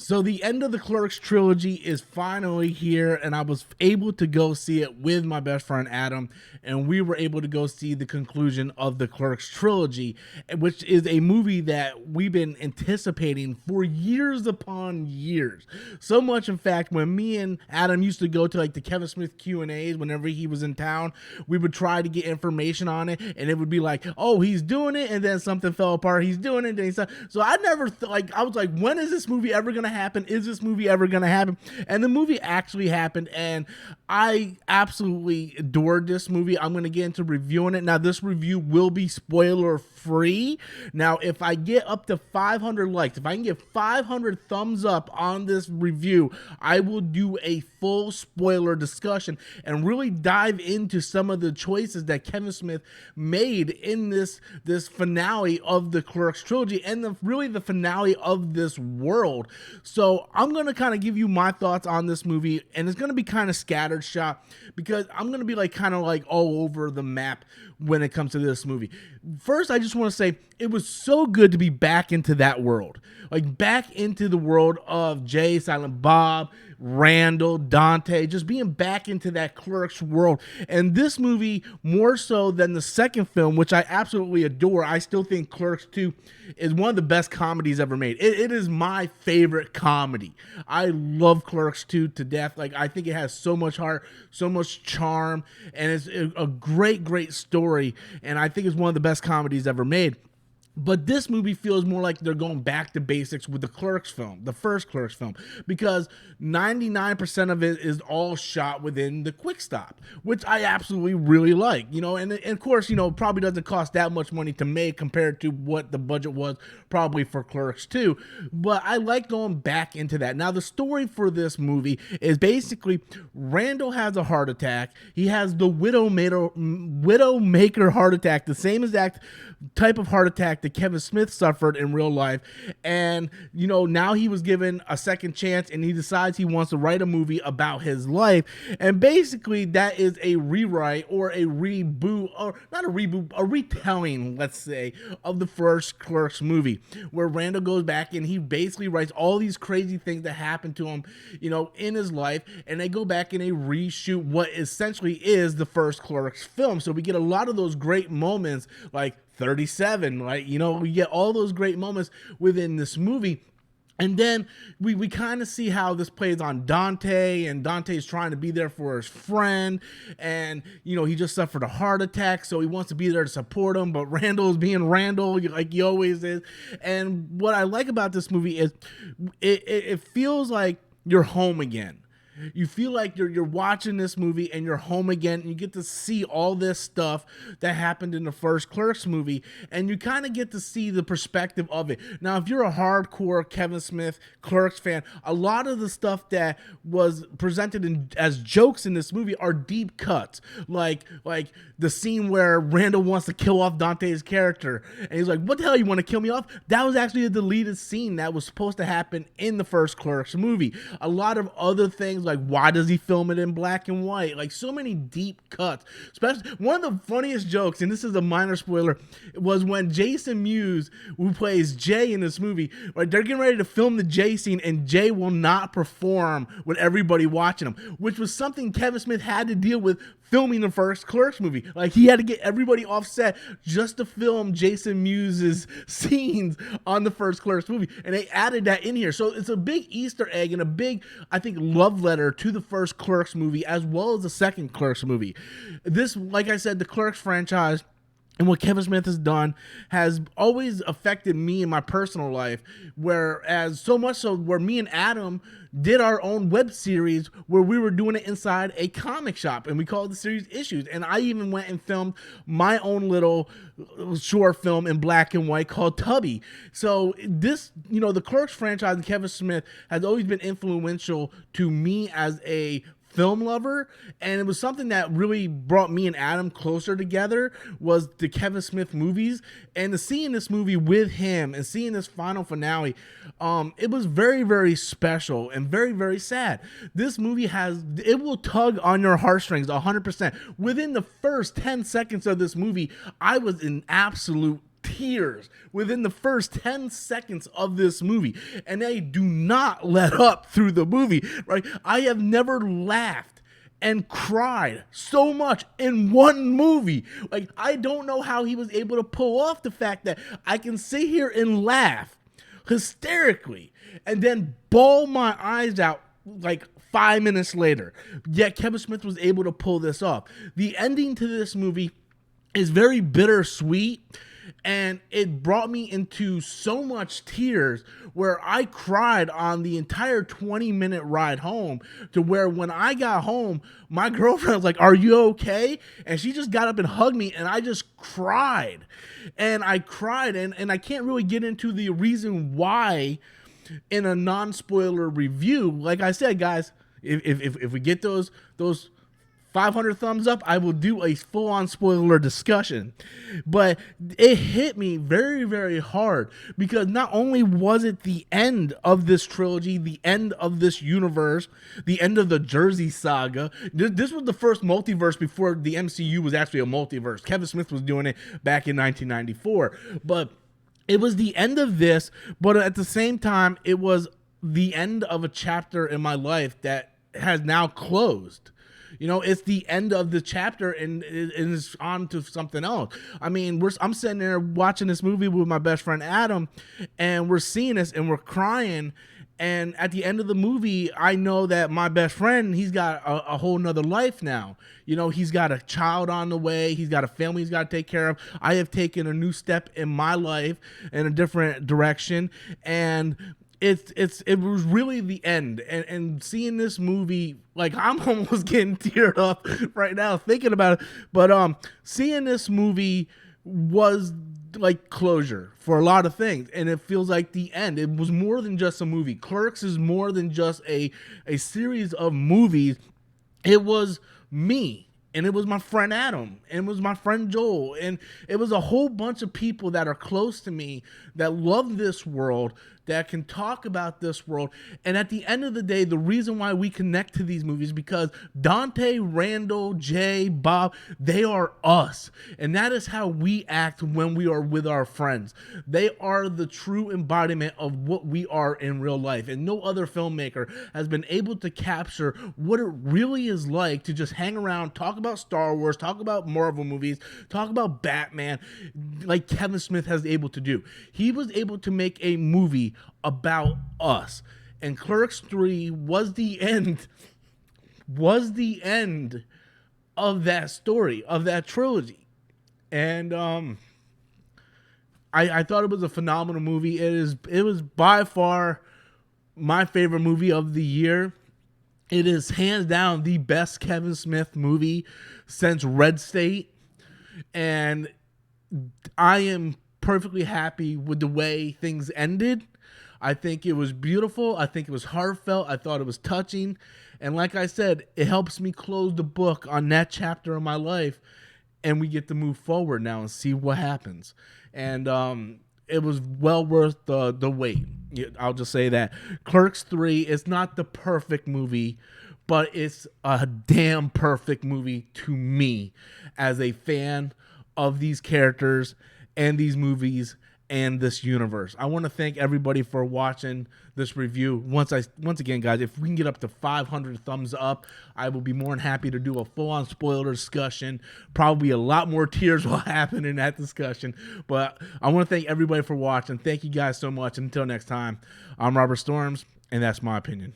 So the end of the Clerks trilogy is finally here, and I was able to go see it with my best friend Adam, and we were able to go see the conclusion of the Clerks trilogy, which is a movie that we've been anticipating for years upon years. So much, in fact, when me and Adam used to go to like the Kevin Smith Q&As whenever he was in town, we would try to get information on it, and it would be like, oh, he's doing it, and then something fell apart. He's doing it, and then so I never I was like, when is this movie ever gonna happen? Is this movie ever gonna happen? And the movie actually happened, and I absolutely adored this movie. I'm gonna get into reviewing it. Now, this review will be spoiler free. Now, if I get up to 500 likes, if I can get 500 thumbs up on this review, I will do a full spoiler discussion and really dive into some of the choices that Kevin Smith made in this finale of the Clerks trilogy, and really the finale of this world. So I'm going to kind of give you my thoughts on this movie, and it's going to be kind of scattered shot because I'm going to be kind of all over the map when it comes to this movie. First, I just want to say it was so good to be back into that world, back into the world of Jay, Silent Bob, Randall, Dante, just being back into that Clerks world. And this movie, more so than the second film, which I absolutely adore, I still think Clerks 2 is one of the best comedies ever made. It is my favorite comedy. I love Clerks 2 to death. I think it has so much heart, so much charm, and it's a great story, and I think it's one of the best comedies ever made. But this movie feels more like they're going back to basics with the Clerks film, the first Clerks film, because 99% of it is all shot within the quick stop, which I absolutely really like, and of course, probably doesn't cost that much money to make compared to what the budget was probably for Clerks 2, but I like going back into that. Now, the story for this movie is basically Randall has a heart attack. He has the Widowmaker heart attack, the same exact type of heart attack that Kevin Smith suffered in real life, and now he was given a second chance, and he decides he wants to write a movie about his life, and basically that is a rewrite or a reboot, or not a reboot, a retelling, let's say, of the first Clerks movie, where Randall goes back and he basically writes all these crazy things that happened to him, in his life, and they go back and they reshoot what essentially is the first Clerks film. So we get a lot of those great moments, like 37, we get all those great moments within this movie. And then we kind of see how this plays on Dante, and Dante's trying to be there for his friend, and he just suffered a heart attack, so he wants to be there to support him, but Randall is being Randall like he always is. And what I like about this movie is it feels like you're home again. You feel like you're watching this movie and you're home again, and you get to see all this stuff that happened in the first Clerks movie, and you kind of get to see the perspective of it. Now, if you're a hardcore Kevin Smith Clerks fan, a lot of the stuff that was presented as jokes in this movie are deep cuts, like the scene where Randall wants to kill off Dante's character, and he's like, "What the hell, you want to kill me off?" That was actually a deleted scene that was supposed to happen in the first Clerks movie. A lot of other things, like why does he film it in black and white? So many deep cuts. Especially one of the funniest jokes, and this is a minor spoiler, was when Jason Mewes, who plays Jay in this movie, they're getting ready to film the Jay scene, and Jay will not perform with everybody watching him, which was something Kevin Smith had to deal with filming the first Clerks movie. He had to get everybody offset just to film Jason Mewes' scenes on the first Clerks movie, and they added that in here. So it's a big Easter egg and a big, I think, love letter to the first Clerks movie as well as the second Clerks movie. This, like I said, the Clerks franchise and what Kevin Smith has done has always affected me in my personal life, whereas so much so where me and Adam did our own web series where we were doing it inside a comic shop, and we called the series Issues, and I even went and filmed my own little short film in black and white called Tubby. So this, the Clerks franchise and Kevin Smith has always been influential to me as a film lover, and it was something that really brought me and Adam closer together, was the Kevin Smith movies, and to seeing this movie with him and seeing this final finale, it was very, very special and very, very sad. This movie it will tug on your heartstrings 100%. Within the first 10 seconds of this movie, I was in absolute tears within the first 10 seconds of this movie, and they do not let up through the movie, right? I have never laughed and cried so much in one movie. Like, I don't know how he was able to pull off the fact that I can sit here and laugh hysterically and then bawl my eyes out like 5 minutes later. Yet Kevin Smith was able to pull this off. The ending to this movie is very bittersweet, and it brought me into so much tears where I cried on the entire 20-minute ride home, to where when I got home, my girlfriend was like, "Are you okay?" And she just got up and hugged me, and I just cried. And I cried, and I can't really get into the reason why in a non-spoiler review. Like I said, guys, if we get those 500 thumbs up, I will do a full-on spoiler discussion. But it hit me very, very hard, because not only was it the end of this trilogy, the end of this universe, the end of the Jersey saga. This was the first multiverse before the MCU was actually a multiverse. Kevin Smith was doing it back in 1994. But it was the end of this, but at the same time, it was the end of a chapter in my life that has now closed. You know, it's the end of the chapter, and it's on to something else. I mean, I'm sitting there watching this movie with my best friend Adam, and we're seeing this, and we're crying. And at the end of the movie, I know that my best friend, he's got a whole nother life now. You know, he's got a child on the way. He's got a family he's got to take care of. I have taken a new step in my life in a different direction. And it was really the end, and seeing this movie, like, I'm almost getting teared up right now thinking about it. But seeing this movie was like closure for a lot of things, and it feels like the end. It was more than just a movie. Clerks is more than just a series of movies. It was me. And it was my friend Adam, and it was my friend Joel, and it was a whole bunch of people that are close to me that love this world, that can talk about this world. And at the end of the day, the reason why we connect to these movies, because Dante, Randall, Jay, Bob, they are us. And that is how we act when we are with our friends. They are the true embodiment of what we are in real life. And no other filmmaker has been able to capture what it really is like to just hang around, talk about Star Wars, talk about Marvel movies, talk about Batman, like Kevin Smith has able to do. He was able to make a movie about us, and Clerks 3 was the end of that story, of that trilogy. And I thought it was a phenomenal movie. It was by far my favorite movie of the year. It is hands down the best Kevin Smith movie since Red State, and I am perfectly happy with the way things ended. I think it was beautiful. I think it was heartfelt. I thought it was touching. And like I said, it helps me close the book on that chapter of my life, and we get to move forward now and see what happens. And it was well worth the wait. I'll just say that. Clerks 3 is not the perfect movie, but it's a damn perfect movie to me as a fan of these characters and these movies and this universe. I want to thank everybody for watching this review. Once again, guys, if we can get up to 500 thumbs up, I will be more than happy to do a full-on spoiler discussion. Probably a lot more tears will happen in that discussion. But I want to thank everybody for watching. Thank you guys so much. Until next time, I'm Robert Storms, and that's my opinion.